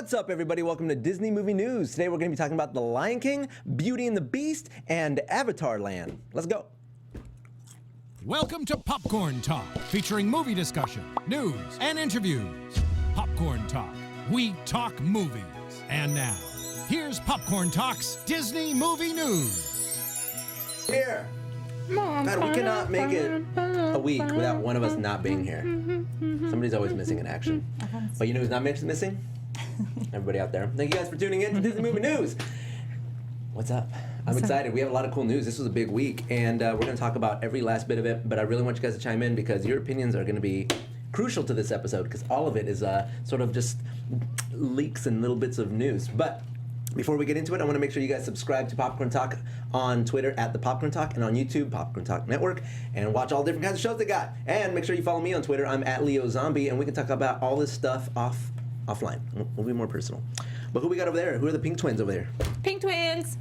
What's up, everybody? Welcome to Disney Movie News. Today we're going to be talking about The Lion King, Beauty and the Beast, and Avatar Land. Let's go. Welcome to Popcorn Talk, featuring movie discussion, news, and interviews. Popcorn Talk. We talk movies. And now, here's Popcorn Talk's Disney Movie News. Here. God, we cannot make it a week without one of us not being here. Somebody's always missing in action. But you know who's not missing? Everybody out there. Thank you guys for tuning in to Disney Movie News. What's up? I'm excited. We have a lot of cool news. This was a big week, and we're going to talk about every last bit of it, but I really want you guys to chime in because your opinions are going to be crucial to this episode because all of it is sort of just leaks and little bits of news. But before we get into it, I want to make sure you guys subscribe to Popcorn Talk on Twitter at the Popcorn Talk and on YouTube, PopcornTalk Network, and watch all different kinds of shows they got. And make sure you follow me on Twitter. I'm at Leo Zombie, and we can talk about all this stuff offline. We'll be more personal. But who we got over there? Who are the pink twins over there? Pink twins.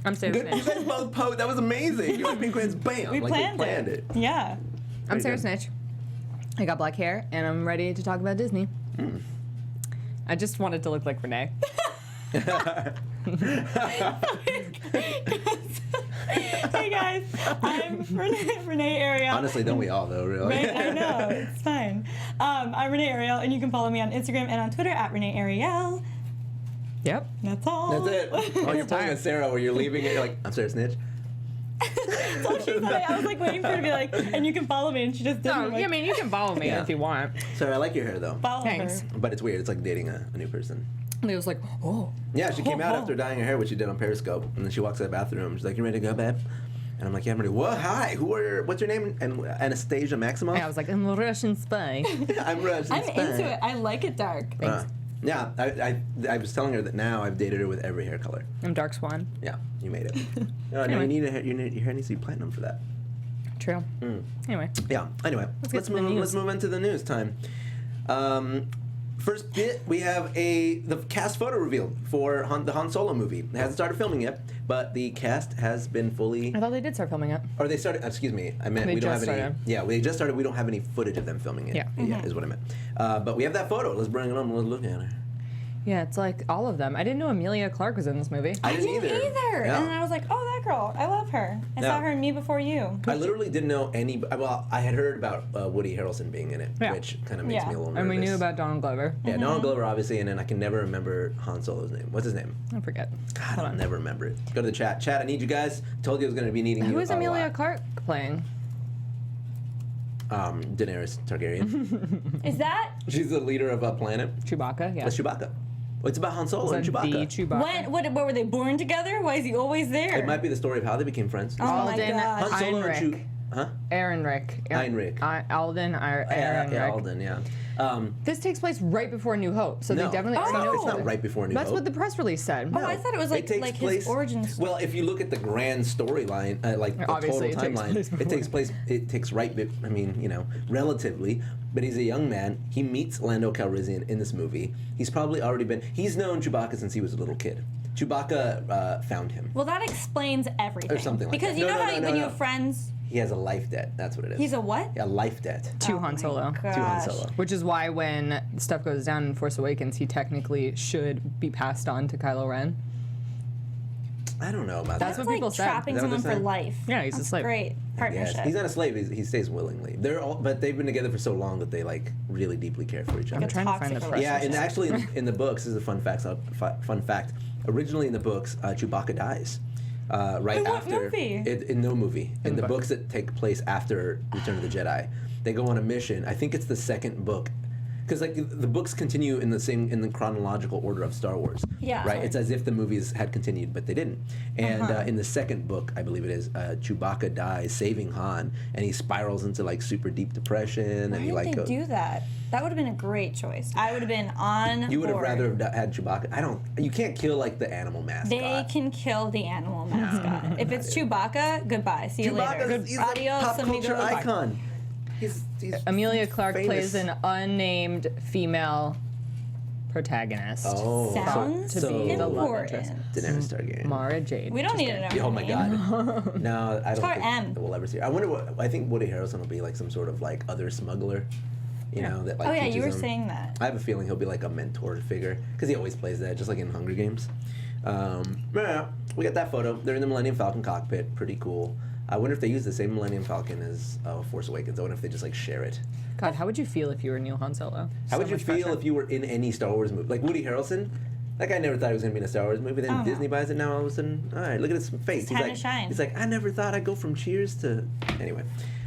I'm Sarah Snitch. You guys both posed. That was amazing. You're like pink twins. Bam. We planned it. Yeah. I'm Sarah Snitch. I got black hair, and I'm ready to talk about Disney. I just wanted to look like Renee. Hey guys, I'm Renee Ariel. Honestly, don't we all though, really? Right? I know, it's fine. I'm Renee Ariel, and you can follow me on Instagram and on Twitter at Renee Ariel. Yep. That's all. That's it. Oh, you're playing with Sarah where you're leaving it. You're like, I'm Sarah Snitch. That's all she said. I was like waiting for her to be like, and you can follow me, and she just didn't. No, I mean, you can follow me if you want. Sarah, I like your hair though. Follow Thanks. her. But it's weird. It's like dating a new person. And it was like, oh. Yeah, she came out after dyeing her hair, which she did on Periscope, and then she walks to the bathroom. She's like, "You ready to go, babe?" And I'm like, "Yeah, I'm ready." What? Hi. What's your name? And Anastasia Maximoff. And I was like, I'm a Russian spy. I'm Russian. I'm into it. I like it dark. Yeah, I was telling her that now I've dated her with every hair color. I'm Dark Swan. Yeah, you made it. No, you need your hair needs to be platinum for that. True. Anyway. Yeah. Anyway, let's move into the news time. First bit, we have the cast photo reveal for the Han Solo movie. It hasn't started filming yet, but the cast has been fully. I thought they did start filming it. Or they started. Excuse me. I meant They we don't have just any. started. Yeah, we just started. We don't have any footage of them filming it. Yeah. Is what I meant. But we have that photo. Let's bring it on. Let's look at it. Yeah, it's like all of them. I didn't know Amelia Clark was in this movie. I didn't either. Yeah. Yeah. And I was like, oh, that girl. I love her. I saw her in Me Before You. I literally didn't know any. Well, I had heard about Woody Harrelson being in it, which kind of makes me a little nervous. And we knew about Donald Glover. Yeah, Donald Glover, obviously, and then I can never remember Han Solo's name. What's his name? I forget. God, I'll never remember it. Go to the chat. Chat, I need you guys. Told you I was going to be needing you. Who is a Amelia lot. Clark playing? Daenerys Targaryen. Is that? She's the leader of a planet. Chewbacca, yeah. That's Chewbacca. Well, it's about Han Solo and The Chewbacca. Chewbacca. What were they born together? Why is he always there? It might be the story of how they became friends. Oh my Alden gosh. Han Solo and Heinrich. Ehrenreich. Heinrich. Alden Ehrenreich. Yeah, Alden, yeah. This takes place right before New Hope, so No, they definitely it's already not, know it's each not other. right before New That's Hope. what the press release said. Oh, I thought it was like his origin story. Well, if you look at the grand storyline, like the total Obviously, it takes timeline, place before. it takes I mean, relatively, but he's a young man. He meets Lando Calrissian in this movie. He's probably already he's known Chewbacca since he was a little kid. Chewbacca found him. Well, that explains everything. Or something like because that. you No, know no, how no, when no. you have friends, He has a life debt. That's what it is. he's a what? A life debt. To Oh Han my Solo. gosh. To Han Solo. Which is why when stuff goes down in Force Awakens, he technically should be passed on to Kylo Ren. I don't know about That's that. what like people said. trapping Is that what someone they're for saying? life. Yeah, he's a That's slave. Great Yes. partnership. He's not a slave. He stays willingly. But they've been together for so long that they like really deeply care for each other. I'm trying to find the toxic press. Yeah, and release. actually in the books, this is a fun fact. Originally in the books, Chewbacca dies. Right In what after movie? In no movie. In the book. books that take place after Return of the Jedi, they go on a mission. I think it's the second book, because like the books continue in the chronological order of Star Wars. Yeah. Right. It's as if the movies had continued, but they didn't. And in the second book, I believe it is, Chewbacca dies saving Han, and he spirals into like super deep depression, Why and he did like they do that? That would have been a great choice. I would have been on You would have board. rather have had Chewbacca. You can't kill like the animal mascot. They can kill the animal mascot. If it's Chewbacca, goodbye. See you later. He's Adios, a pop culture amigos. icon. He's Amelia Clark famous. plays an unnamed female protagonist. Oh. Sounds to be the love important. interest. Daenerys Targaryen. Mara Jade. We don't need to know. Oh my god. No, I don't her think M. we'll ever see her. I think Woody Harrelson will be like some sort of like other smuggler. You know, that like Oh yeah, you were teaches him. saying that. I have a feeling he'll be like a mentor figure because he always plays that, just like in Hunger Games. Yeah, we got that photo. They're in the Millennium Falcon cockpit. Pretty cool. I wonder if they use the same Millennium Falcon as Force Awakens. I wonder if they just like share it. God, how would you feel if you were Neil Han Solo? How would you feel if you were in any Star Wars movie? Like Woody Harrelson? That guy never thought he was going to be in a Star Wars movie. Then Disney buys it now all of a sudden. All right, look at his face. It's time to shine. He's like, I never thought I'd go from Cheers to... Anyway.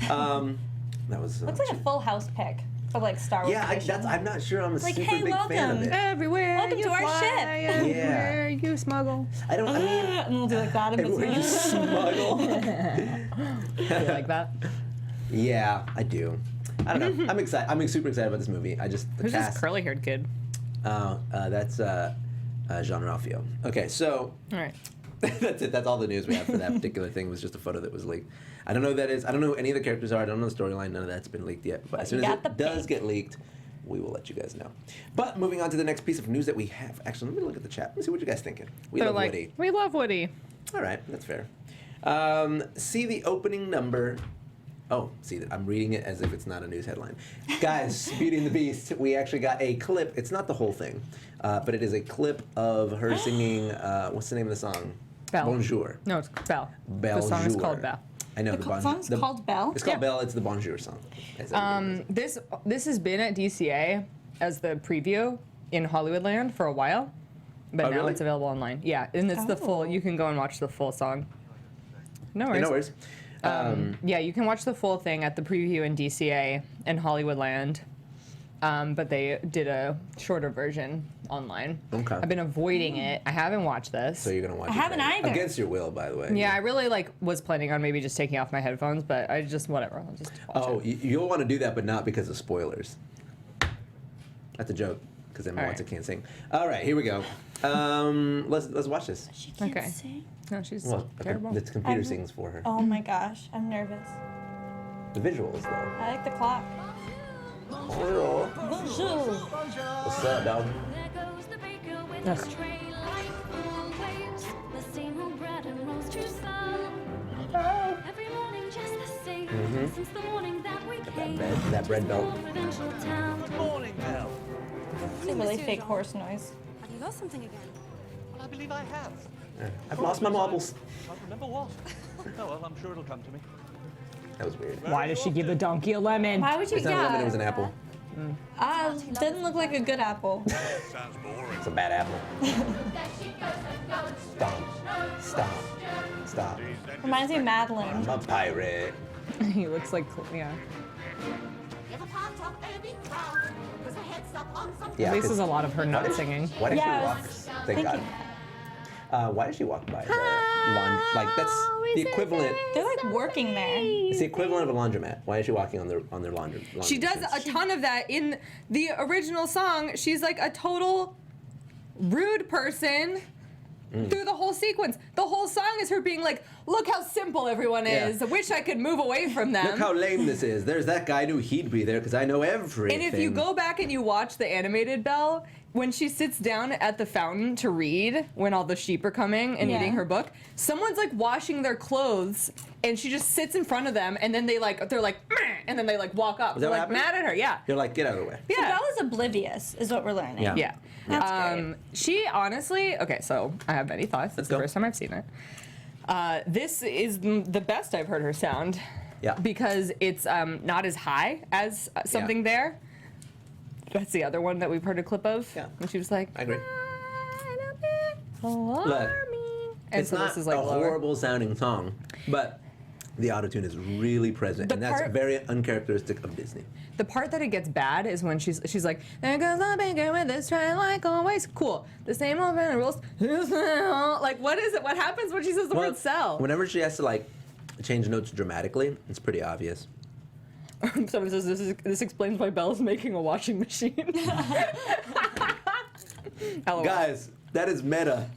That was... Looks like a Full House pick for like Star Wars. Yeah, I'm not sure I'm a Like, super hey, big fan of welcome. it. Everywhere Welcome you to our fly, ship. everywhere you smuggle. I mean... And we'll do like that in Everywhere you between. smuggle. You like that? Yeah, I do. I don't know. I'm excited. I'm super excited about this movie. The Who's cast. this curly-haired kid? That's Jean-Ralphio. Okay, so... All right. That's it. That's all the news we have for that particular thing. Was just a photo that was leaked. I don't know who that is. I don't know who any of the characters are. I don't know the storyline. None of that's been leaked yet. But as soon as it does get leaked, we will let you guys know. But moving on to the next piece of news that we have. Actually, let me look at the chat. Let me see what you guys thinking. They're love like, Woody. we love Woody. All right, that's fair. See the opening number. Oh, see, I'm reading it as if it's not a news headline. Guys, Beauty and the Beast, we actually got a clip. It's not the whole thing, but it is a clip of her singing, what's the name of the song? Belle. Bonjour. No, it's Belle. Bonjour. The song is called Belle. I know The song's called Belle? It's called Belle. It's the Bonjour song. as everybody knows. This has been at DCA as the preview in Hollywoodland for a while, but Oh, now really? it's available online. Yeah, and it's the full. You can go and watch the full song. No worries. No worries. Yeah, you can watch the full thing at the preview in DCA and Hollywoodland, but they did a shorter version online. Okay. I've been avoiding it. I haven't watched this. So you're gonna watch. I haven't either. Against your will, by the way. Yeah, I really was planning on maybe just taking off my headphones, but I just whatever. I'll just watch Oh, it. you'll want to do that, but not because of spoilers. That's a joke, because Emma All wants right. can't sing. All right, here we go. Let's watch this. She can't Okay. sing. No, she's Well, terrible. the computer sings for her. Oh my gosh, I'm nervous. The visuals, though. I like the clock. Bonjour. Bonjour. What's up, dog? There goes the baker with Ugh. his tray light full of waves. The same old bread and roast to some. Every morning just the same. Since the morning that we came. That bread belt. to a provincial town. Morning, Belle. It's a really fake horse noise. Have you lost something again? Well, I believe I have. I've lost my marbles. Can't remember what. Oh, well, I'm sure it'll come to me. That was weird. Why does she give the donkey a lemon? Why would you? It's not a lemon, it was an apple. Didn't look like a good apple. It's a bad apple. Stop. Stop. Reminds me of Madeline. I'm a pirate. He looks like yeah. Yeah, At least 'cause- there's a lot of her not singing. Why did Yeah, I she walk? was Thank God. thinking Why did she walk by the laundry? Like that's the equivalent. They're like working there. It's the equivalent of a laundromat. Why is she walking on their laundry? She does machines? a ton of that in the original song. She's like a total rude person through the whole sequence. The whole song is her being like, "Look how simple everyone is. Yeah. I wish I could move away from them." Look how lame this is. There's that guy. I knew he'd be there because I know everything. And if you go back and you watch the animated Belle, when she sits down at the fountain to read, when all the sheep are coming and Yeah. eating her book, someone's like washing their clothes, and she just sits in front of them, and then they're like, "Meh," and then they like walk up. that They're what like happened? mad at her. Yeah. You're like, get out of the way. So Yeah. Bella's oblivious, is what we're learning. Yeah. Yeah. That's great. She honestly, okay, so I have many thoughts. It's Let's the go. first time I've seen it. This is the best I've heard her sound. Yeah. Because it's not as high as something Yeah. there. That's the other one that we've heard a clip of. Yeah. And she was like, I agree. alarming. And It's so not this is like a lower. horrible sounding song, but the autotune is really present, The and that's part- very uncharacteristic of Disney. The part that it gets bad is when she's like, there goes the baker with this tray like always. Cool. The same old man rules. Like, what is it? What happens when she says the word sell? Whenever she has to like change notes dramatically, it's pretty obvious. Someone says this explains why Belle's making a washing machine. LOL. Guys, that is meta.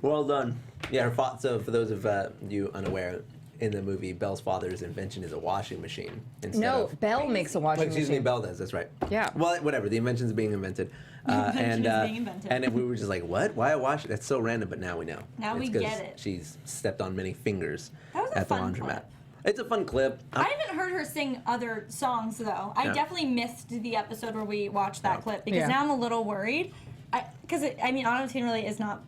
Well done. Yeah, her so for those of you unaware, in the movie, Belle's father's invention is a washing machine. Instead No, of, Belle makes a washing excuse me, machine. Belle does. That's right. Yeah. Well, whatever. The invention's being invented. invention is being invented. And if we were just like, what? Why a wash? That's so random. But now we know. Now It's we 'cause get it. She's stepped on many fingers That was a at the fun laundromat. clip. It's a fun clip. I haven't heard her sing other songs though. I Yeah. definitely missed the episode where we watched that clip because Yeah. now I'm a little worried. Because auto-tune really is not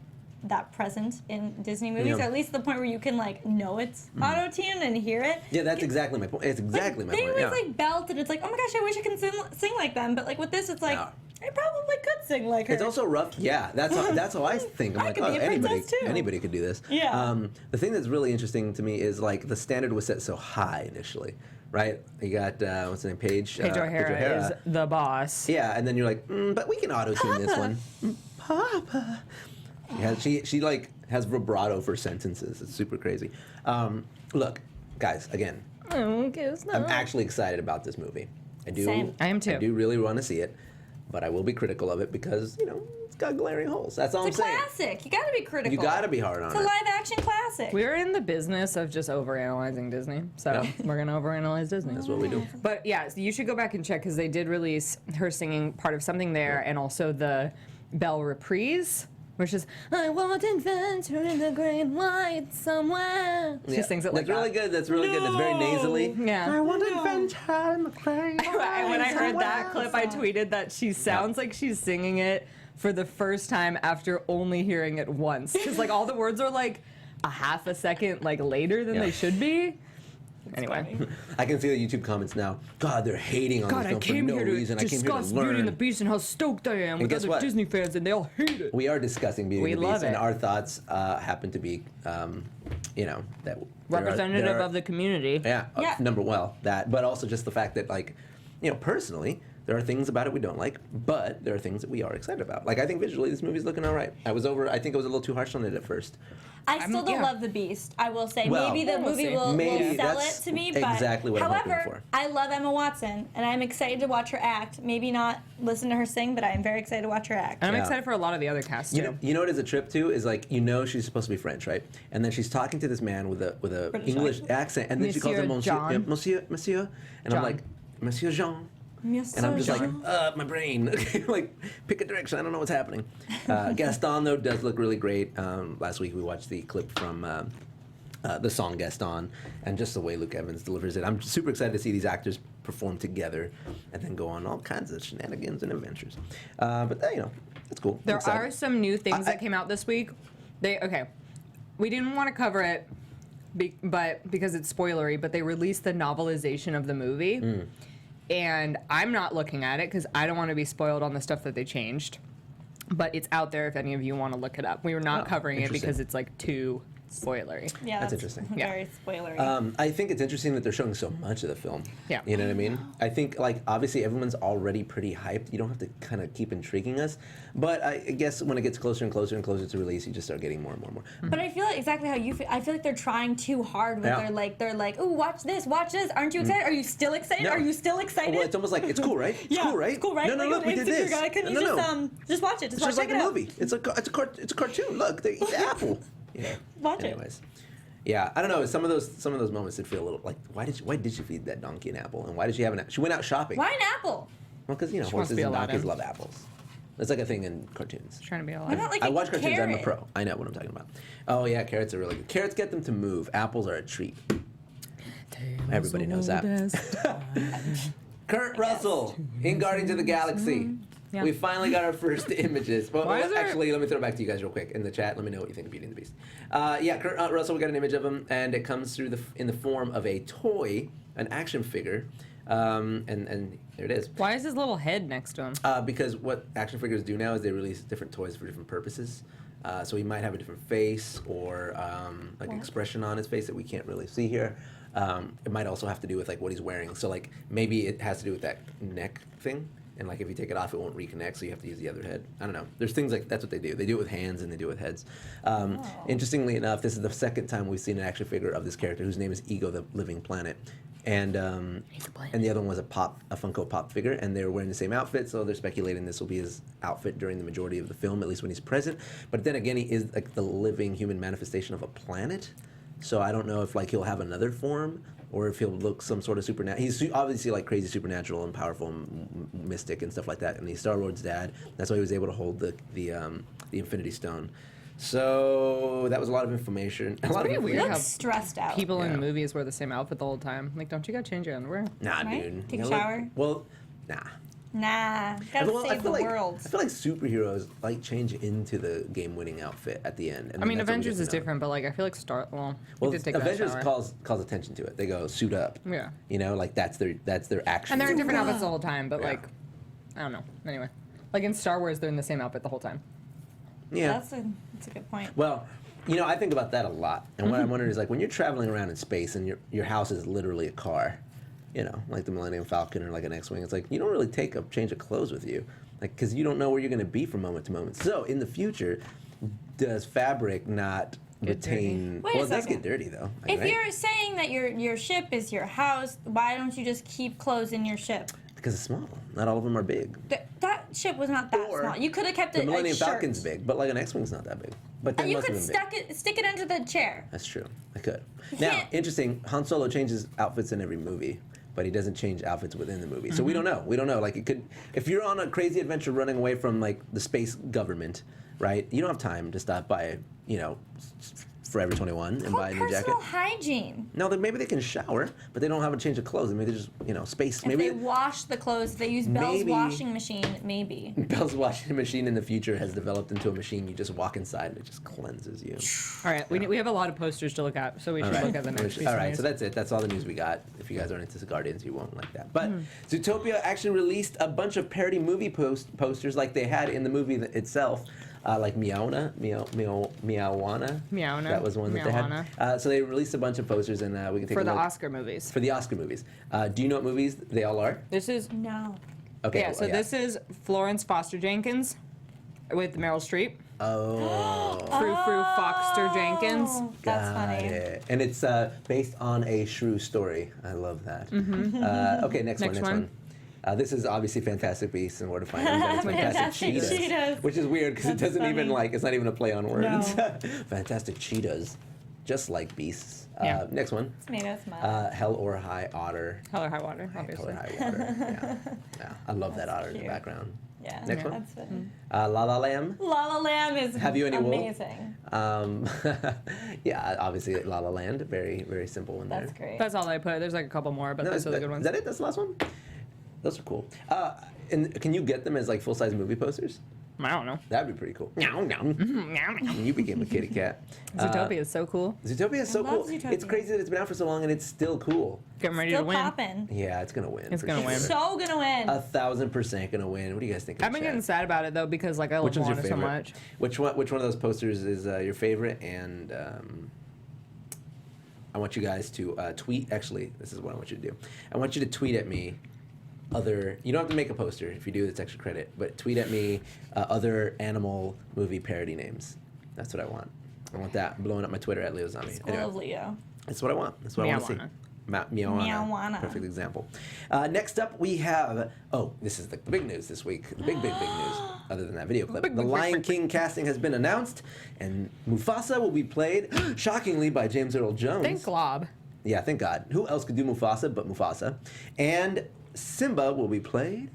that present in Disney movies, Yeah. or at least the point where you can like know it's auto-tune and hear it. Yeah, that's exactly my point. It's exactly my They point. always Yeah. like belt, and it's like, oh my gosh, I wish I could sing like them. But like with this, it's like Yeah. I probably could sing like her. It's also rough. Yeah, that's how I think. I'm I like, could be a princess, too. anybody could do this. Yeah. The thing that's really interesting to me is like the standard was set so high initially, right? You got what's the name, Paige O'Hara is the boss. Yeah, and then you're like, but we can auto tune this one. Papa. Yeah, she like has vibrato for sentences. It's super crazy. Look, guys, again, I'm actually excited about this movie. I do. Same. I am too. I do really want to see it, but I will be critical of it because it's got glaring holes. That's all It's I'm a saying. classic. You got to be critical. You got to be hard on It's a it. live-action classic. We're in the business of just overanalyzing Disney, so Yeah. we're gonna overanalyze Disney. That's what we do. But yeah, so you should go back and check because they did release her singing part of something there, and also the Belle reprise, which is "I want adventure in the great white somewhere." She Yeah. sings it like That's really that. good. That's really good. That's very nasally. Yeah. want adventure in the great And when I heard that clip, I tweeted that she sounds like she's singing it for the first time after only hearing it once. Because like all the words are like a half a second like later than Yeah. they should be. Anyway. I can see the YouTube comments now. God, they're hating on God, this I film for came no here to reason. I came here to discuss Beauty and the learn. Beast and how stoked I am with guess other what? Disney fans, and they all hate it. We are discussing Beauty We and the love Beast, and it. our thoughts happen to be, that Representative there are- of the community. Yeah, Yeah. that, but also just the fact that, like, personally, there are things about it we don't like, but there are things that we are excited about. Like, I think visually this movie's looking all right. I think I was a little too harsh on it at first. I still don't yeah. love the Beast. I will say Well, maybe the we'll movie see. will Maybe sell that's it to me. But exactly what I'm hoping however, for. I love Emma Watson, and I'm excited to watch her act. Maybe not listen to her sing, but I am very excited to watch her act. And I'm Yeah. excited for a lot of the other cast, too. You know what is a trip to is like she's supposed to be French, right? And then she's talking to this man with a British English accent, and then she calls him Monsieur Monsieur, John. Monsieur, and I'm John. like Monsieur Jean. Yes, And I'm just so like, my brain. Like, pick a direction. I don't know what's happening. Gaston, though, does look really great. Last week we watched the clip from the song Gaston, and just the way Luke Evans delivers it. I'm super excited to see these actors perform together and then go on all kinds of shenanigans and adventures. But, it's cool. I'm There excited. are some new things that came out this week. We didn't want to cover it, but because it's spoilery. But they released the novelization of the movie, and I'm not looking at it because I don't want to be spoiled on the stuff that they changed. But it's out there if any of you want to look it up. We were not covering it interesting. because it's like too spoilery. Yeah, That's interesting. Very spoilery. I think it's interesting that they're showing so much of the film. Yeah. You know what I mean? I think, like, obviously everyone's already pretty hyped. You don't have to kind of keep intriguing us. But I guess when it gets closer and closer and closer to release, you just start getting more and more and more. But I feel like exactly how you feel. I feel like they're trying too hard with they're like, oh, watch this. Aren't you excited? Are you still excited? No. Are you still excited? Well, it's almost like, it's cool, right? It's cool, right? It's cool, right? No, like, look, we did this. Couldn't No, you no. just watch it? It's Just watch just like check a it out. movie. It's a cartoon. Look, they eat the apple. Yeah. Watch it. Anyways. Yeah, I don't know. Some of those moments did feel a little like, why did she feed that donkey an apple? And why did she have an apple? She went out shopping. Why an apple? Well, because, She wants horses to be and Aladdin. donkeys love apples. It's like a thing in cartoons. Trying to be Why alive. not like I a watch cartoons. carrot? I'm a pro. I know what I'm talking about. Oh yeah, carrots are really good. Carrots get them to move. Apples are a treat. Everybody knows that. Kurt Russell in Guardians of the Galaxy. Yeah. We finally got our first images. Well, Why is there- actually, let me throw it back to you guys real quick in the chat. Let me know what you think of Beauty and the Beast. Yeah, Kurt Russell. We got an image of him, and it comes through in the form of a toy, an action figure, and there it is. Why is his little head next to him? Because what action figures do now is they release different toys for different purposes. So he might have a different face or like expression on his face that we can't really see here. It might also have to do with like what he's wearing. So like maybe it has to do with that neck thing. And like if you take it off, it won't reconnect, so you have to use the other head. I don't know. There's things like that's what they do. They do it with hands and they do it with heds. Interestingly enough, this is the second time we've seen an action figure of this character, whose name is Ego, the Living Planet. And and the other one was a Funko Pop figure, and they were wearing the same outfit, so they're speculating this will be his outfit during the majority of the film, at least when he's present. But then again, he is like the living human manifestation of a planet, so I don't know if like he'll have another form or if he'll look some sort of supernatural. He's obviously like crazy supernatural and powerful and mystic and stuff like that, and he's Star-Lord's dad. That's why he was able to hold the Infinity Stone. So that was a lot of information. A lot pretty of weird You how look stressed out. People Yeah. in movies wear the same outfit the whole time. Like, don't you gotta change your underwear? Nah, Right? dude. Take a You know, shower? Well, nah. Nah, gotta Well, save the world. I feel like superheroes like change into the game-winning outfit at the end. And I mean, that's what we Avengers get is to know. different, but like I feel like Well, we did take Avengers that shower. calls attention to it. They go suit up. Yeah. You know, like that's their action. And they're in different Wow. outfits the whole time, but Yeah. like, I don't know. Anyway, like in Star Wars, they're in the same outfit the whole time. Yeah. That's a good point. Well, you know, I think about that a lot. And what I'm wondering is like when you're traveling around in space and your house is literally a car, you know, like the Millennium Falcon or like an X-Wing, it's like you don't really take a change of clothes with you, like because you don't know where you're going to be from moment to moment. So in the future, does fabric not retain? Wait a Well, it does second. get dirty though. If right? you're saying that your ship is your house, why don't you just keep clothes in your ship? Because it's small. Not all of them are big. That ship was not that Or small. You could have kept The it Millennium a shirt. Falcon's big, but like an X-Wing's not that big. But then And you most could of them big. stick it under the chair. That's true. I could. You Now, can't- interesting. Han Solo changes outfits in every movie, but he doesn't change outfits within the movie. So we don't know. We don't know. Like it could, if you're on a crazy adventure running away from like the space government, right? You don't have time to stop by, you know, Forever 21 and buy a new jacket. Personal hygiene. No, then maybe they can shower, but they don't have a change of clothes. Maybe they just, you know, space. If Maybe they wash the clothes, if they use Belle's Maybe- washing machine, maybe. Bell's washing machine in the future has developed into a machine you just walk inside and it just cleanses you. All right, we have a lot of posters to look at, so we should look at the next piece All of right, news. so that's it. That's all the news we got. If you guys aren't into Guardians, you won't like that. But Zootopia actually released a bunch of parody movie posters like they had in the movie itself. Like Meowna. Meowna. That was one that they had. So they released a bunch of posters, and we can take For a the look. Oscar movies. For the Oscar movies. Do you know what movies they all are? This is No. Okay. yeah. So this is Florence Foster Jenkins with Meryl Streep. Oh. Frou Foster Jenkins. Oh, that's Got funny. it. And it's based on a shrew story. I love that. Okay, next Next one. one. This is obviously Fantastic Beasts and Where to Find Them, but it's Fantastic Fantastic Cheetahs, Cheetahs. which is weird because it That's doesn't even funny. it's not even a play on words. No. Fantastic Cheetahs, just like beasts. Yeah. Next one. It's made us smile. Hell or High Otter. Hell or High Water, Hell obviously. or High Water. Yeah. I love that otter in the cute. background. Yeah, Next one. that's funny. La La Lamb. La La Land is Have you any wool? amazing. Yeah, obviously La La Land. Very, very simple one there. That's great. That's all I put. There's like a couple more, but those are the good ones. Is that it? That's the last one? Those are cool. And can you get them as like full-size movie posters? I don't know. That'd be pretty cool. And you became a kitty cat. Zootopia is so cool. Zootopia is so love cool. Zootopia. It's crazy that it's been out for so long and it's still cool. Getting ready Still to win. popping. Yeah, it's gonna win. It's for gonna sure. win. So gonna win. 1,000% gonna win. What do you guys think? in I've the been chat? getting sad about it though because like I love Which one's your Moana favorite? so much. Which one of those posters is your favorite? And I want you guys to tweet. Actually, this is what I want you to do. I want you to tweet at me. You don't have to make a poster. If you do, it's extra credit. But tweet at me other animal movie parody names. That's what I want. I want that blowing up my Twitter at Leo Zombie. School of Leo. That's what I want. That's what I want to see. Meowana. Meowana. Perfect example. Next up, we have. Oh, this is the big news this week. The big news. Other than that video clip, the Lion King casting has been announced, and Mufasa will be played, shockingly, by James Earl Jones. Thank Glob. Yeah, thank God. Who else could do Mufasa but Mufasa? And Simba will be played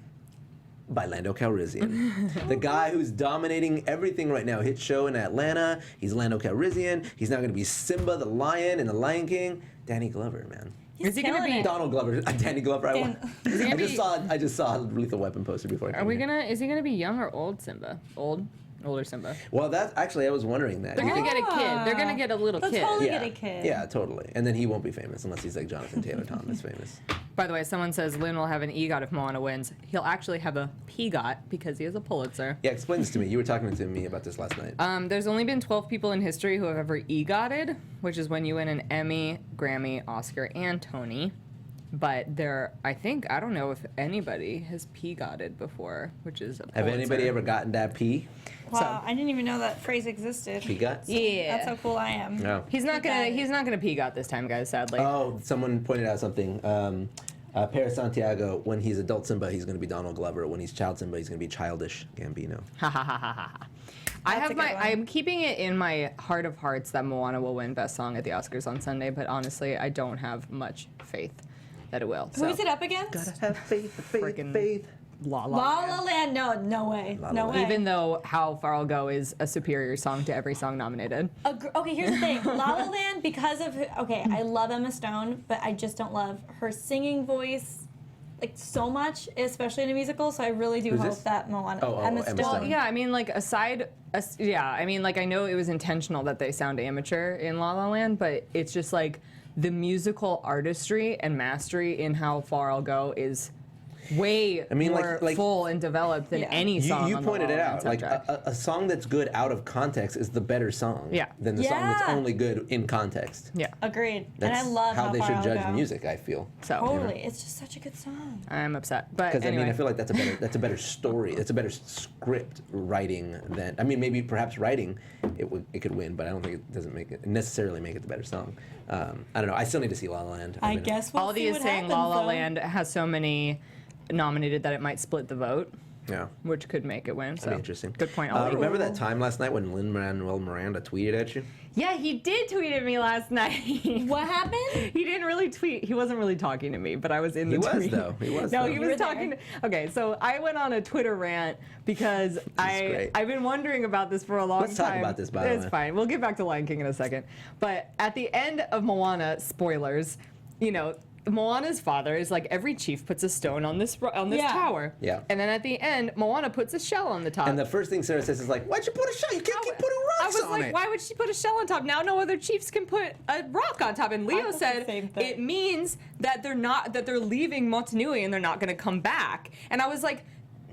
by Lando Calrissian, the guy who's dominating everything right now. Hit show in Atlanta. He's Lando Calrissian. He's now going to be Simba the Lion in The Lion King. Danny Glover, man. He's Is he gonna killing be it. Donald Glover. Danny Glover. I just saw Lethal Weapon poster before. I came here. Is he gonna be young or old Simba? Older Simba. Well, that's actually I was wondering that. They're You gonna think- get a kid. They're gonna get a little They'll kid. totally yeah, get a kid. Yeah, totally. And then he won't be famous unless he's like Jonathan Taylor Thomas famous. By the way, someone says Lynn will have an EGOT if Moana wins. He'll actually have a PGOT because he has a Pulitzer. Yeah, explain this to me. You were talking to me about this last night. There's only been 12 people in history who have ever EGOTed, which is when you win an Emmy, Grammy, Oscar, and Tony. But I don't know if anybody has PGOTed before, which is a Pulitzer. Have anybody ever gotten that P? Wow, I didn't even know that phrase existed. PGOT? Yeah. That's how cool I am. No. He's not gonna PGOT this time, guys. Sadly. Oh, someone pointed out something. Paris Santiago, when he's adult Simba, he's going to be Donald Glover. When he's child Simba, he's going to be childish Gambino. Ha ha ha ha ha. That's a good one. I'm keeping it in my heart of hearts that Moana will win Best Song at the Oscars on Sunday, but honestly, I don't have much faith that it will. Who is it up against? Gotta have faith, Frickin' faith. La La La Land. La Land, no way. La La No Land. way. Even though How Far I'll Go is a superior song to every song nominated. Okay, here's the thing. La La Land, because of I love Emma Stone, but I just don't love her singing voice like so much, especially in a musical. So I really do Who's hope this? that Moana, Oh, Emma Emma Stone. Stone. Yeah, I mean, like, I mean, like, I know it was intentional that they sound amateur in La La Land, but it's just like the musical artistry and mastery in How Far I'll Go is way more like full and developed than any song. You on the pointed La it La out. Land Like soundtrack. a song that's good out of context is the better song than the song that's Yeah. only good in context. Yeah, Agreed. That's and I love how they Far should I'll judge Go. music, I feel. so Totally. It's just such a good song. I'm upset, but Because anyway. I feel like that's a better story. It's a better script writing than maybe perhaps writing it could win, but I don't think it doesn't necessarily make it the better song. I don't know. I still need to see La La Land. I guess we'll Aldi see is what saying happens, La La though. Land has so many nominated that it might split the vote, Yeah. which could make it win. So That'd be interesting. Good point, Aldi. Remember that time last night when Lin-Manuel Miranda tweeted at you? Yeah, he did tweet at me last night. What happened? He didn't really tweet. He wasn't really talking to me, but I was in the He was, tweet. though. He was, No, though. he You was were talking. Okay, so I went on a Twitter rant because great. I've been wondering about this for a long Let's time. talk about this, by the It's way. fine. We'll get back to Lion King in a second. But at the end of Moana, spoilers, Moana's father is like, every chief puts a stone on this Yeah. tower. Yeah. And then at the end, Moana puts a shell on the top. And the first thing Sarah says is like, "Why'd you put a shell? You can't keep putting I rocks was on like, it." why would she put a shell on top? Now no other chiefs can put a rock on top. And Leo thought the said same thing. it means that they're leaving Motunui and they're not going to come back. And I was like,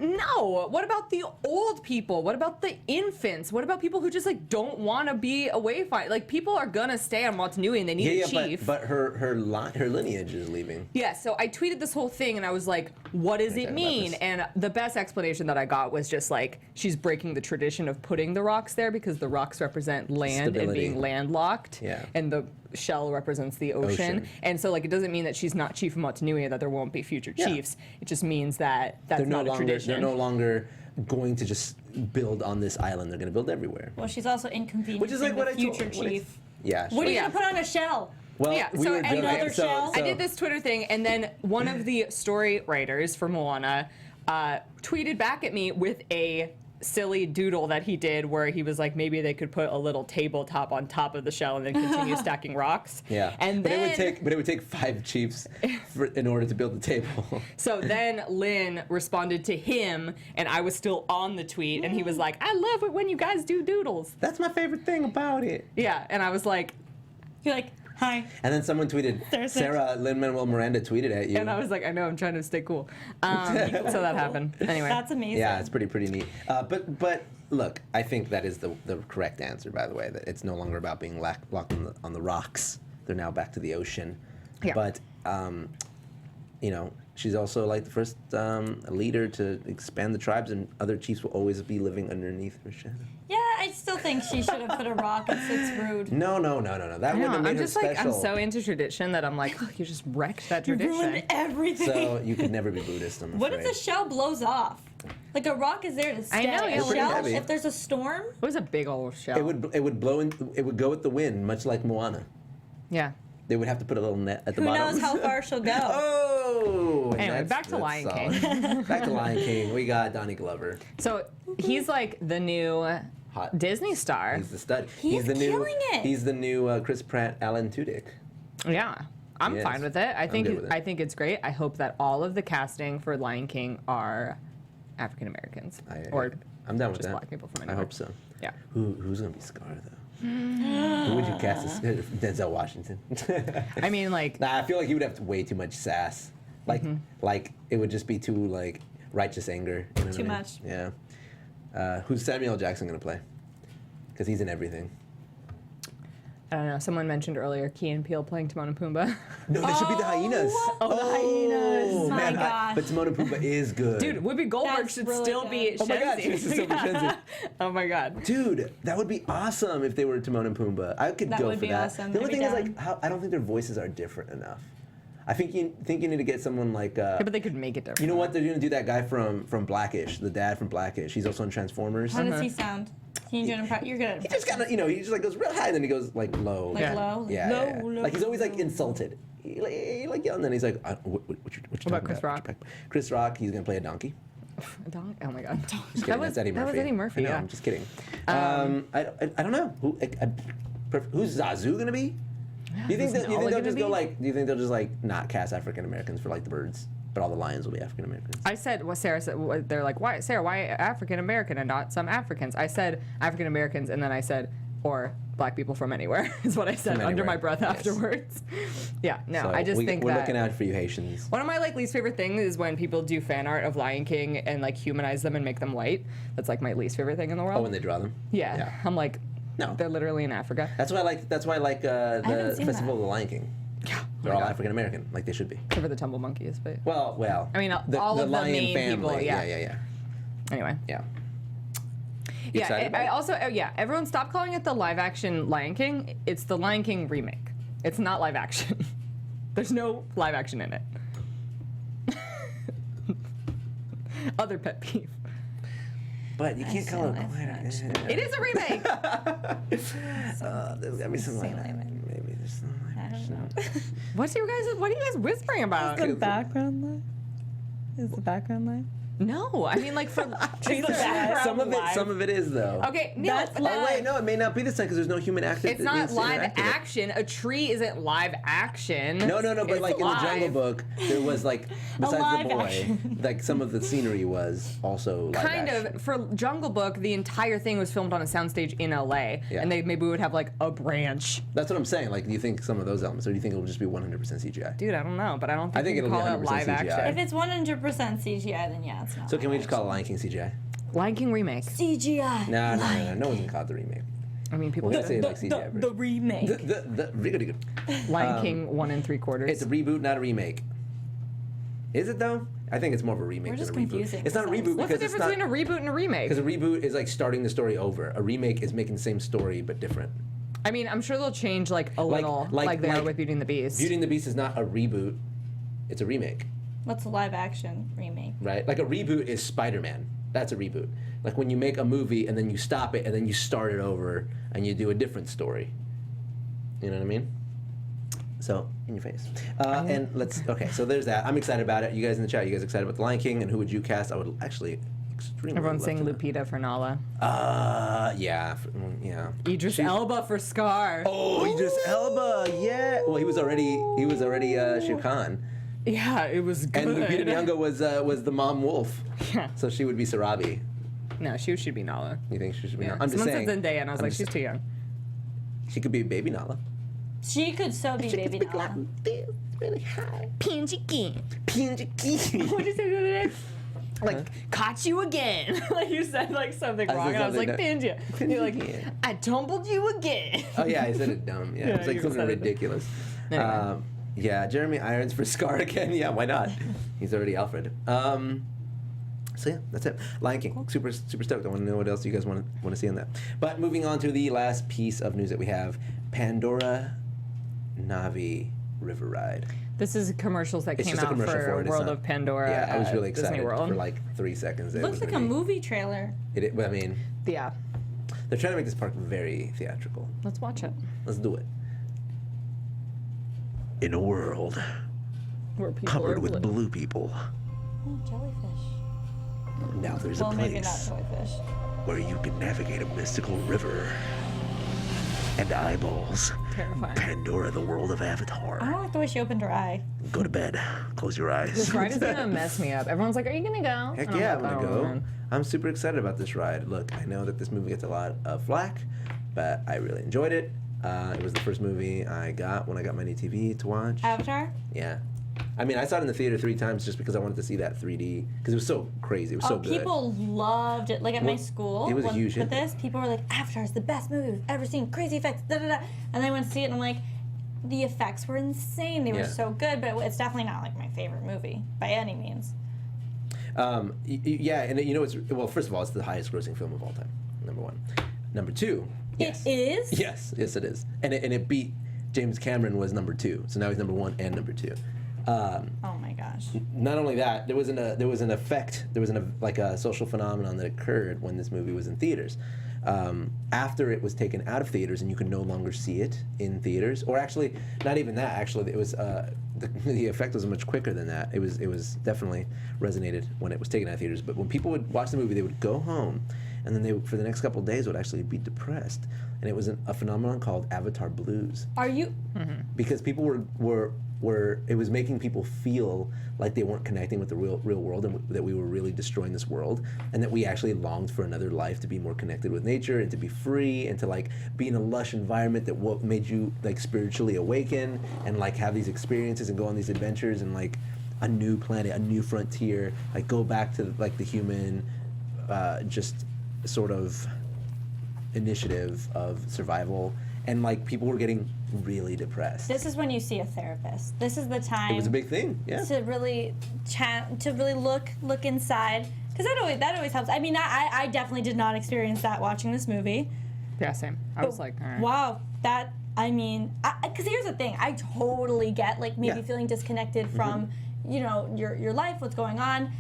no. What about the old people? What about the infants? What about people who just like don't want to be away from? Like, people are gonna stay on Motunui and they need a chief. but her lineage is leaving. Yeah, so I tweeted this whole thing and I was like, what does it about mean? this. And the best explanation that I got was just like, she's breaking the tradition of putting the rocks there because the rocks represent land Stability. and being landlocked. Yeah. And the shell represents the ocean. And so like, it doesn't mean that she's not chief of Motunui and that there won't be future Yeah. chiefs. It just means that that's They're not a tradition. They're no longer going to just build on this island. They're going to build everywhere. Well, she's also inconveniencing Which is like what the I told- future what I- chief. Yeah. What are you Yeah. gonna put on a shell? Well, Yeah, we so were another joking. shell? I did this Twitter thing, and then one of the story writers for Moana tweeted back at me with a silly doodle that he did where he was like, maybe they could put a little tabletop on top of the shell and then continue stacking rocks. Yeah. And but then, it would take 5 chiefs in order to build the table. so then Lynn responded to him, and I was still on the tweet, and he was like, I love it when you guys do doodles. That's my favorite thing about it. Yeah, and I was like, You're like, hi. And then someone tweeted, Sarah Snitch. Sarah Lin-Manuel Miranda tweeted at you. and I was like, I know, I'm trying to stay cool. So that happened. Anyway. That's amazing. Yeah, it's pretty neat. But look, I think that is the correct answer, by the way. That it's no longer about being locked on the rocks. They're now back to the ocean. Yeah. But she's also like the first leader to expand the tribes, and other chiefs will always be living underneath her shadow. Yeah, I still think she should have put a rock. It's rude. No. That I wouldn't know, have made I'm her just special. like, I'm so into tradition that I'm like, oh, you just wrecked that You tradition. ruined everything. So you could never be Buddhist, I'm What afraid. if the shell blows off? Like, a rock is there to stay. I know, yeah, A pretty shell, heavy. if there's a storm, It was a big old shell. It would blow in. It would go with the wind, much like Moana. Yeah. They would have to put a little net at the who bottom. knows how far she'll go? Oh! and Anyway, that's- back to that's Lion solid. Back to Lion King. We got Donnie Glover. So he's like the new Hot. Disney star. He's the stud. He's the new. killing it. He's the new Chris Pratt, Alan Tudyk. Yeah. I'm Yes. fine with it. I think good with it. I think it's great. I hope that all of the casting for Lion King are African Americans or I'm down with just that. black people from I anywhere. hope so. Yeah. Who's gonna be Scar though? Who would you cast as Denzel Washington? I mean, like, Nah, I feel like he would have way too much sass. Like it would just be too like righteous anger. You know what I Too mean? much. Yeah. Who's Samuel L. Jackson gonna play? Because he's in everything. I don't know. Someone mentioned earlier Key and Peele playing Timon and Pumbaa. No, they should be the hyenas. Oh, the hyenas. My man, gosh. but Timon and Pumbaa is good. Dude, Whoopi Goldberg That's should really still good. be Oh my God, Shenzi. she should still be Shenzi. Oh my God. Dude, that would be awesome if they were Timon and Pumbaa. I could That go would for be that. awesome. The only I'd be thing is down. like, I don't think their voices are different enough. I think you need to get someone like. Yeah, but they could make it different. You know what? They're gonna do that guy from Blackish, the dad from Blackish. He's also in Transformers. How does he sound? Can you do an impression? You're good at He just kind of, he just like goes real high, and then he goes like low. Like Yeah. low? Yeah, low, yeah, yeah. low. Like he's always like insulted. He like yelling, and then he's like, what you about talking Chris about? Rock? Chris Rock, he's gonna play a donkey. Oh my god. Just kidding, that's Eddie Murphy. That was Eddie Murphy. I know, Yeah. I'm just kidding. I don't know who's Zazu gonna be. Do you think they'll just go like? Do you think they'll just like not cast African Americans for like the birds, but all the lions will be African Americans? I said, well, Sarah said, they're like, why, Sarah, why African American and not some Africans? I said African Americans, and then I said, or black people from anywhere, is what I said under my breath afterwards. Yeah, no, So I just think we're that. looking out for you Haitians. One of my like least favorite things is when people do fan art of Lion King and like humanize them and make them white. That's like my least favorite thing in the world. Oh, when they draw them. yeah. I'm like, No. they're literally in Africa. That's why I like the haven't seen Festival that. of the Lion King. Yeah. They're all African American, like they should be. Except for the tumble monkeys, but Well. I mean, the, all the of the lion main family. people, yeah. Anyway. Yeah. You Yeah, excited about I it? also, everyone stop calling it the live action Lion King. It's the Lion King remake. It's not live action. There's no live action in it. Other pet peeve. But you can't call it quite. It is a remake. There's gotta be some like maybe there's some I don't know. What are you guys whispering about? The background line? Is the background line? No, I mean like for trees some of it is though. Okay, no, That's Oh wait, no, it may not be this time because there's no human actor. it's not live action. A tree isn't live action. No, but It's like in the Jungle live. Book, there was like besides live the boy, action. like some of the scenery was also live Kind action. of. For Jungle Book, the entire thing was filmed on a soundstage in LA, Yeah. and they maybe would have like a branch. That's what I'm saying. Like, do you think some of those elements, or do you think it'll just be 100% CGI? Dude, I don't know, but I don't think, I think you can it'll call be it 100% live CGI. action. If it's 100% CGI, then yeah, it's not. So can we just call it Lion King CGI? Lion King remake. CGI? No. No one's gonna call it the remake. I mean, people We're say gonna say like CGI. The remake. The really good. Lion King 1 3/4. It's a reboot, not a remake. Is it though? I think it's more of a remake We're than just a reboot. confusing It's not a ourselves. reboot What's the because it's difference not. between a reboot and a remake? Because a reboot is like starting the story over. A remake is making the same story but different. I mean, I'm sure they'll change like a little, like they are with Beauty and the Beast. Beauty and the Beast is not a reboot; it's a remake, What's a live action remake? right? Like a reboot is Spider-Man. That's a reboot. Like when you make a movie and then you stop it and then you start it over and you do a different story. You know what I mean? So in your face. And okay. So there's that. I'm excited about it. You guys in the chat, you guys excited about the Lion King? And who would you cast? I would actually extremely. Everyone's love saying to know. Lupita for Nala. Yeah. Idris Elba for Scar. Oh, Idris Elba. Yeah. Well, he was already Shere Khan. Yeah, it was good. And Lupita Nyong'o was the mom wolf. Yeah. So she would be Sarabi. No, she should be Nala. You think she should be? Yeah. I'm just Someone saying. said Zendaya, and I was I'm like, just she's too young. She could be baby Nala. She could so be baby Nala. Really high. Pinjikin. Pinjikin. What did you say the other day? Like, caught you again. Like you said like something I wrong, said and I was like, something Pinja. You're like, Yeah. I tumbled you again. Oh yeah, I said it dumb. Yeah, Yeah, it's like you something said it. ridiculous. Anyway. Yeah, Jeremy Irons for Scar again. Yeah, why not? He's already Alfred. So yeah, that's it. Lion King. Super stoked. I want to know what else you guys want to see on that. But moving on to the last piece of news that we have: Pandora, Navi River Ride. This is commercials that It's came just a out commercial for for it. It's World not- of Pandora. Yeah, I was at really Disney excited World. for like 3 seconds. It Looks was like a gonna be- movie trailer. I mean, Yeah, they're trying to make this park very theatrical. let's watch it. Let's do it. In a world Where people covered are with blue people, Oh, jellyfish. now there's Well, a maybe not place jellyfish. where you can navigate a mystical river and eyeballs. Terrifying. Pandora, the world of Avatar. I don't like the way she opened her eye. Go to bed. Close your eyes. This ride is gonna mess me up. Everyone's like, "Are you gonna go?" Heck And yeah, like, I'm "Oh, gonna go. man." I'm super excited about this ride. Look, I know that this movie gets a lot of flack, but I really enjoyed it. It was the first movie I got when I got my new TV to watch. Avatar? Yeah. I mean, I saw it in the theater 3 times just because I wanted to see that 3D because it was so crazy. It was so good. People loved it. Like at my Well, school, it was a huge with hit. this, people were like, Avatar's the best movie we've ever seen. Crazy effects, da da da. And then I went to see it, and I'm like, the effects were insane. They were Yeah. so good, but it's definitely not like my favorite movie by any means. Yeah, and you know, well, first of all, it's the highest grossing film of all time, number 1. Number 2, yes. It is? Yes, it is. And it beat James Cameron was number 2, so now he's number 1 and number 2. Oh my gosh. Not only that, there was an effect, there was a social phenomenon that occurred when this movie was in theaters. After it was taken out of theaters and you could no longer see it in theaters, or actually, not even that. Actually, it was the effect was much quicker than that. It was definitely resonated when it was taken out of theaters. But when people would watch the movie, they would go home, and then they for the next couple of days would actually be depressed. And it was a phenomenon called Avatar Blues. Are you? Because people were it was making people feel like they weren't connecting with the real world, and that we were really destroying this world, and that we actually longed for another life to be more connected with nature and to be free and to like be in a lush environment that what made you like spiritually awaken and like have these experiences and go on these adventures and like a new planet, a new frontier, like go back to like the human just sort of initiative of survival. And like people were getting really depressed. This is when you see a therapist. This is the time. It was a big thing, yeah. To really look inside, because that always helps. I mean, I definitely did not experience that watching this movie. Yeah, same. I was like, all right. Wow, that. I mean, because here's the thing. I totally get like maybe Yeah. feeling disconnected from, you know, your life, what's going on.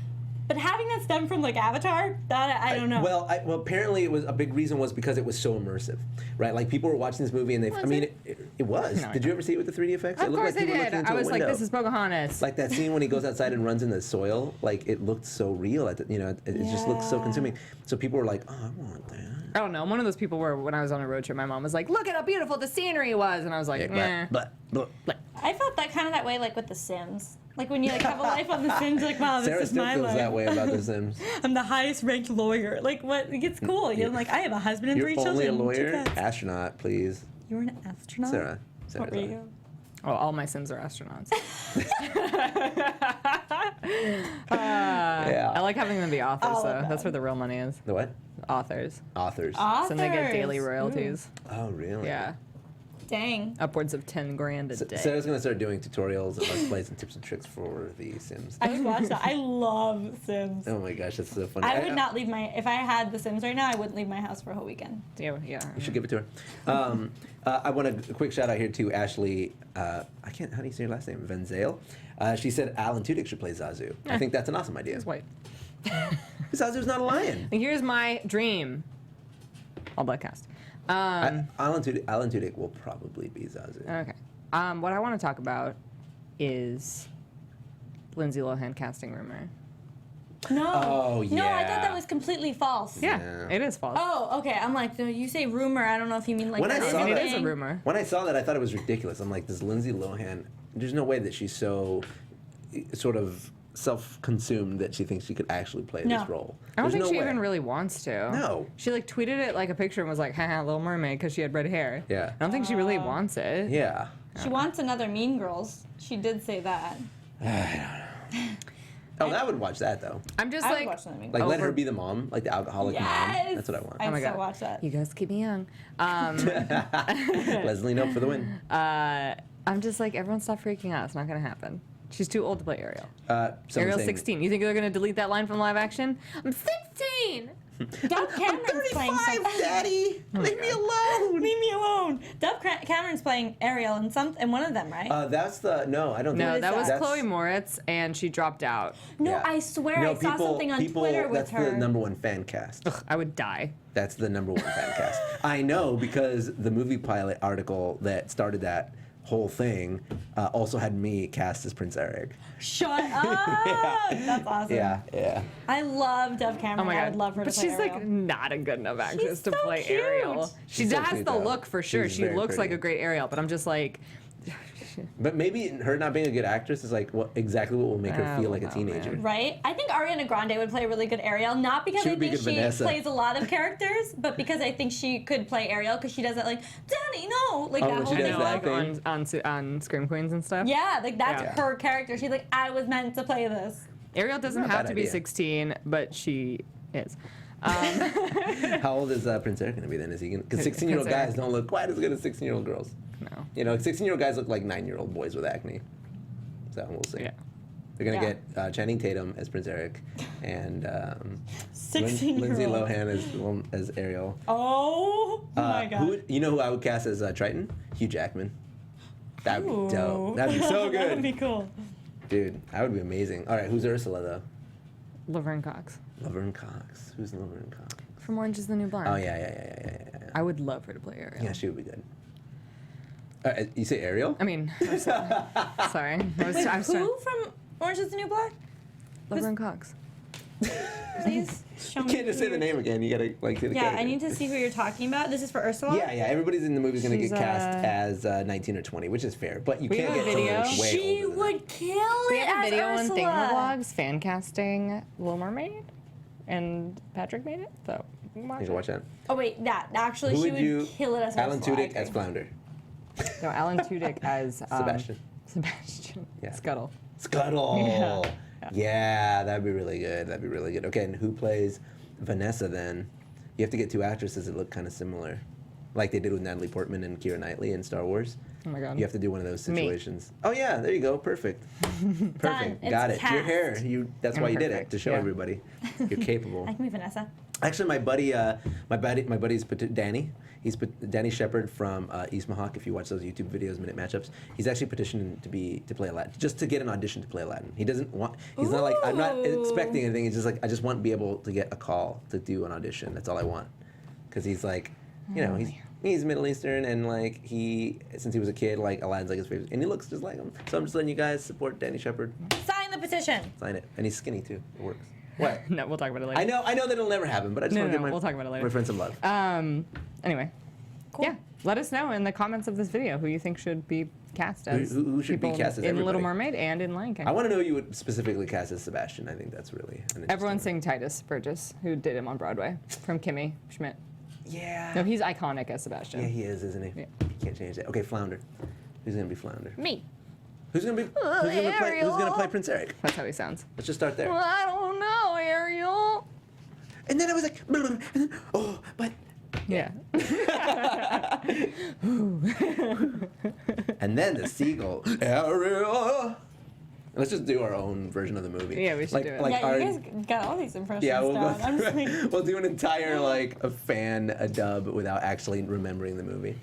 But having that stem from like Avatar, that I don't know. Well, apparently it was a big reason was because it was so immersive, right? Like people were watching this movie and they. I mean, it was. No, Did you ever see it with the 3D effects? Of It looked course like I people did. looking into I a was like, window. this is Pocahontas. Like that scene when he goes outside and runs in the soil. Like it looked so real. It just looked so Yeah. consuming. So people were like, oh, I want that. I don't know. I'm one of those people where when I was on a road trip, my mom was like, look at how beautiful the scenery was. And I was like, eh. I felt that way like with The Sims. Like when you like have a life on The Sims, you're like, wow, this Sarah is still my feels life. that way about The Sims. I'm the highest ranked lawyer. Like what? It's cool. You're like, I have a husband and You're 3 only children. a lawyer? 2 cats. Astronaut, please. You were an astronaut. Sarah. What were you? Oh, all my Sims are astronauts. Yeah. I like having them be authors, All of though. them. That's where the real money is. The what? Authors. Authors. Authors. So they get daily royalties. Oh, really? Yeah. Dang. Upwards of 10 grand a day. Sarah's gonna start doing tutorials and let's plays and tips and tricks for The Sims. I would watch that. I love Sims. Oh my gosh, that's so funny. I would not leave if I had The Sims right now, I wouldn't leave my house for a whole weekend. Yeah. You should give it to her. I want a quick shout out here to Ashley. How do you say your last name? Venzale. She said Alan Tudyk should play Zazu. I think that's an awesome idea. He's white. Zazu's not a lion. And here's my dream. All black cast. Alan Tudyk will probably be Zazu. Okay. What I want to talk about is Lindsay Lohan casting rumor. No. Oh, No, I thought yeah. that was completely false. Yeah, it is false. Oh, okay. I'm like, no, you say rumor. I don't know if you mean like. When I that saw is I mean, that- it is a rumor. When I saw that, I thought it was ridiculous. I'm like, does Lindsay Lohan? There's no way that she's so sort of self-consumed that she thinks she could actually play No. this role. I don't There's think no she way. even really wants to. No. She like tweeted it like a picture and was like, haha, Little Mermaid, because she had red hair. Yeah. I don't think she really wants it. Yeah. She wants another Mean Girls. She did say that. Oh, I would watch that though. I'm just I would like, watch another Mean Like, Girls. let her be the mom, like the alcoholic mom. Yes. That's what I want. I'd my still God. watch that. you guys keep me young. Leslie Knope for the win. I'm just like, everyone stop freaking out. It's not going to happen. She's too old to play Ariel. Someone Ariel's saying- 16. You think they're going to delete that line from live action? I'm 16! Dove Cameron's playing something. Daddy. Leave me alone. Leave me alone. Dove Cameron's playing Ariel in one of them, right? That's the no. I don't. No, think that was that's- Chloe Moritz, and she dropped out. no, yeah. I swear No, I saw something on Twitter with that's her. the number one fan cast. I would die. That's the number one fan cast. I know because the movie pilot article that started that whole thing also had me cast as Prince Eric. Shut up! That's awesome. Yeah. I love Dove Cameron. Oh my God. I would love her but to play she's Ariel. like not a good enough actress She's to so play cute. Ariel. She She's so has cute, the though. look for sure. She's She very looks like pretty. a great Ariel, but I'm just like, But maybe her not being a good actress is like exactly what will make her feel like a teenager. man. Right? I think Ariana Grande would play a really good Ariel, not because She I would be think good she Vanessa. plays a lot of characters, but because I think she could play Ariel because she does it like, Daddy, no! Like Oh, that when whole she I does thing. know, that like thing. on Scream Queens and stuff. Yeah, like that's Yeah. her character. She's like, I was meant to play this. Ariel doesn't Not a have bad to be idea. 16, but she is. How old is Prince Eric going to be then? Is he because 16-year-old Prince Eric. guys don't look quite as good as 16-year-old girls. No. You know, 16-year-old guys look like 9-year-old boys with acne. So we'll see. Yeah. They're gonna Yeah. get Channing Tatum as Prince Eric and 16-year-old. Lindsay Lohan as Ariel. Oh my God. You know who I would cast as Triton? Hugh Jackman. That'd be Ooh. dope. That'd be so That would be good. cool. Dude, that would be amazing. All right, who's Ursula though? Laverne Cox Laverne Cox. Who's Laverne Cox? from Orange is the New Black. Oh yeah. I would love her to play Ariel. Yeah, she would be good. You say Ariel? I mean, sorry. I was Who from Orange is the New Black? Laverne Cox. Please show You me. can't just say the name again. You gotta like say the Yeah, character. I need to see who you're talking about. This is for Ursula? Yeah, everybody's in the movie is going to She's, get cast as 19 or 20, which is fair. But you We can't have get a video. someone way She older than would kill We it have a as video on Ursula. Thingamavlogs fan casting Little Mermaid, and Patrick made it, so you can watch that. You it. can watch that. Oh wait, that actually Who she would would you? kill it as Alan Ursula. I Tudyk as agree. Flounder. No, Alan Tudyk as Sebastian. Sebastian. Yeah. Scuttle. Scuttle. Yeah. Yeah, that'd be really good. That'd be really good. Okay, and who plays Vanessa then? You have to get two actresses that look kind of similar, like they did with Natalie Portman and Keira Knightley in Star Wars. Oh my god. You have to do one of those Me. situations. Oh yeah, there you go. Perfect. Perfect. It's Got it. Your cast. hair. That's why I'm you did it perfect, to show yeah. everybody you're capable. I can be Vanessa. Actually, my buddy's Danny. Danny Shepard from East Mohawk. If you watch those YouTube videos, Minute Matchups, he's actually petitioning to play Aladdin, just to get an audition to play Aladdin. He doesn't want. He's not like I'm not Ooh. expecting anything. He's just like I just want to be able to get a call to do an audition. That's all I want. Because he's like, he's Middle Eastern and like since he was a kid, like Aladdin's like his favorite, and he looks just like him. So I'm just letting you guys support Danny Shepard. Sign the petition. Sign it, and he's skinny too. It works. What? No, we'll talk about it later. I know that it'll never happen, but I just want to give we'll talk about it later. my friends some love. Anyway. Cool. Yeah. Let us know in the comments of this video who you think should be cast as Who should be people cast as in everybody? Little Mermaid and in Lion King. I want to know who you would specifically cast as Sebastian. I think that's really an interesting Everyone's one. saying Titus Burgess, who did him on Broadway, from Kimmy Schmidt. Yeah. No, he's iconic as Sebastian. Yeah, he is, isn't he? Yeah. You can't change that. Okay, Flounder. Who's gonna be Flounder? Me. Who's gonna play Prince Eric? That's how he sounds. Let's just start there. Well, I don't know, Ariel. And then I was like, and then, oh, but. Yeah. And then the seagull, Ariel. Let's just do our own version of the movie. Yeah, we should do it. Like Yeah, our, you guys got all these impressions yeah, we'll down. go. I'm just like, We'll do an entire a dub without actually remembering the movie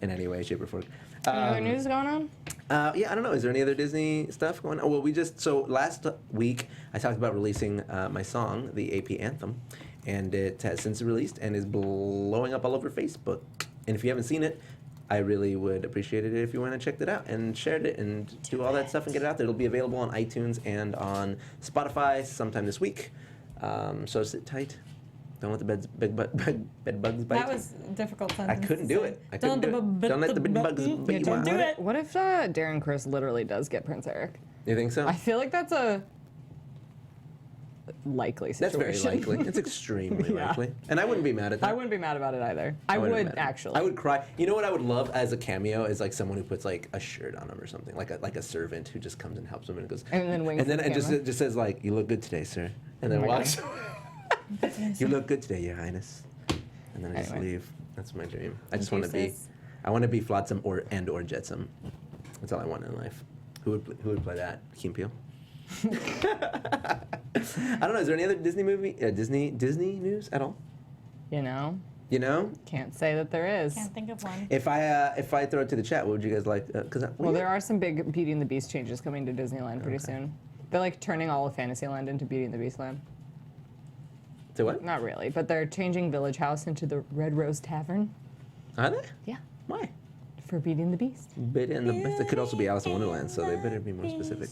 in any way, shape, or form. Any other news going on? Yeah, I don't know. Is there any other Disney stuff going on? Oh, well, so last week I talked about releasing my song, the AP Anthem, and it has since released and is blowing up all over Facebook. And if you haven't seen it, I really would appreciate it if you went and checked it out and shared it and do all that stuff and get it out there. It'll be available on iTunes and on Spotify sometime this week. So sit tight. Don't let the bed bugs bite. that was a difficult I sentence. couldn't to do say. it. I couldn't do it. Don't let the bed bugs bite you. don't do it. What if Darren Criss literally does get Prince Eric? You think so? I feel like that's a likely That's situation. very likely. It's extremely Yeah. likely. And I wouldn't be mad at that. I wouldn't be mad about it either. I wouldn't be would mad at it. actually. I would cry. You know what I would love as a cameo is like someone who puts like a shirt on him or something, like a servant who just comes and helps him and goes. And then winks And then at it the camera. just says like, "You look good today, sir," and then Oh my walks. You look good today, Your Highness. And then I just Anyway. leave. That's my dream. I just want to be. Deuces. I want to be Flotsam or Jetsam. That's all I want in life. Who would play that? Key and Peele. I don't know. Is there any other Disney movie? Disney news at all? You know, You know? can't say that there is. Can't think of one. If I throw it to the chat, what would you guys like? Because Well, there are some big Beauty and the Beast changes coming to Disneyland pretty soon. They're like turning all of Fantasyland into Beauty and the Beast land. To what? Not really, but they're changing Village House into the Red Rose Tavern. Are they? Yeah, Why? for Beauty and the Beast. Beauty and the Beast. It could also be Alice in Wonderland, so they better be more specific.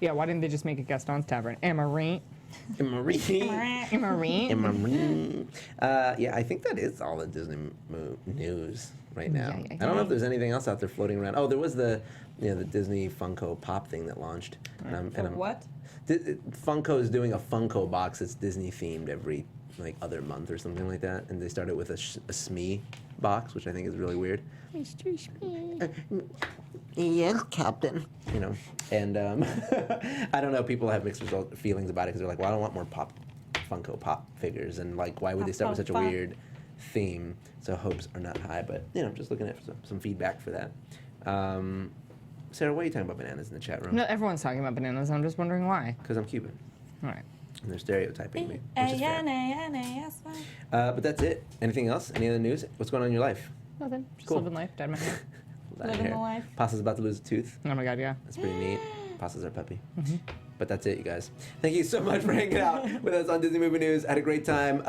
Yeah, why didn't they just make it Gaston's Tavern? Amarie. Marie. Amarie. Yeah, I think that is all the Disney news right now. Yeah. I don't know if there's anything else out there floating around. Oh, there was the Disney Funko Pop thing that launched. What? Funko is doing a Funko box that's Disney themed every like other month or something like that, and they started with a Smee box, which I think is really weird. Mr. Smee. Yes, Captain. You know, and I don't know. People have mixed feelings about it because they're like, well, I don't want more Funko Pop figures, and like, why would they start with such a Pop. weird theme? So hopes are not high, but you know, I'm just looking at some feedback for that. Sarah, why are you talking about bananas in the chat room? No, everyone's talking about bananas. I'm just wondering why. Because I'm Cuban, All right. and they're stereotyping me, which is fair. B-A-N-A-N-A-S-Y. But that's it. Anything else? Any other news? What's going on in your life? Nothing. Just Cool. living life. Dyed my hair. Dyed Living hair. the life. Pasta's about to lose a tooth. Oh my god, yeah. That's pretty neat. Pastas are peppy. But that's it, you guys. Thank you so much for hanging out with us on Disney Movie News. I had a great time.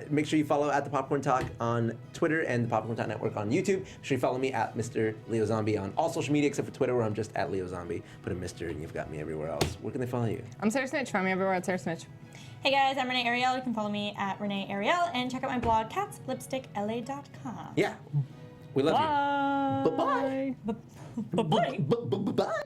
Make sure you follow at the Popcorn Talk on Twitter and the Popcorn Talk Network on YouTube. Make sure you follow me at Mr. Leo Zombie on all social media except for Twitter, where I'm just at Leo Zombie. Put a Mr. and you've got me everywhere else. Where can they follow you? I'm Sarah Snitch. Find me everywhere at Sarah Snitch. Hey guys, I'm Renee Ariel. You can follow me at Renee Ariel and check out my blog, catslipstickla.com. Yeah. We love you. Bye. Bye-bye. Bye-bye.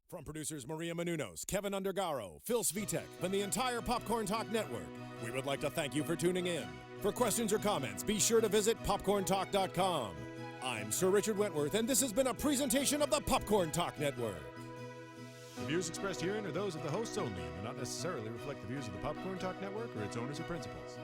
From producers Maria Menounos, Kevin Undergaro, Phil Svitek, and the entire Popcorn Talk Network, we would like to thank you for tuning in. For questions or comments, be sure to visit popcorntalk.com. I'm Sir Richard Wentworth, and this has been a presentation of the Popcorn Talk Network. The views expressed herein are those of the hosts only and do not necessarily reflect the views of the Popcorn Talk Network or its owners or principals.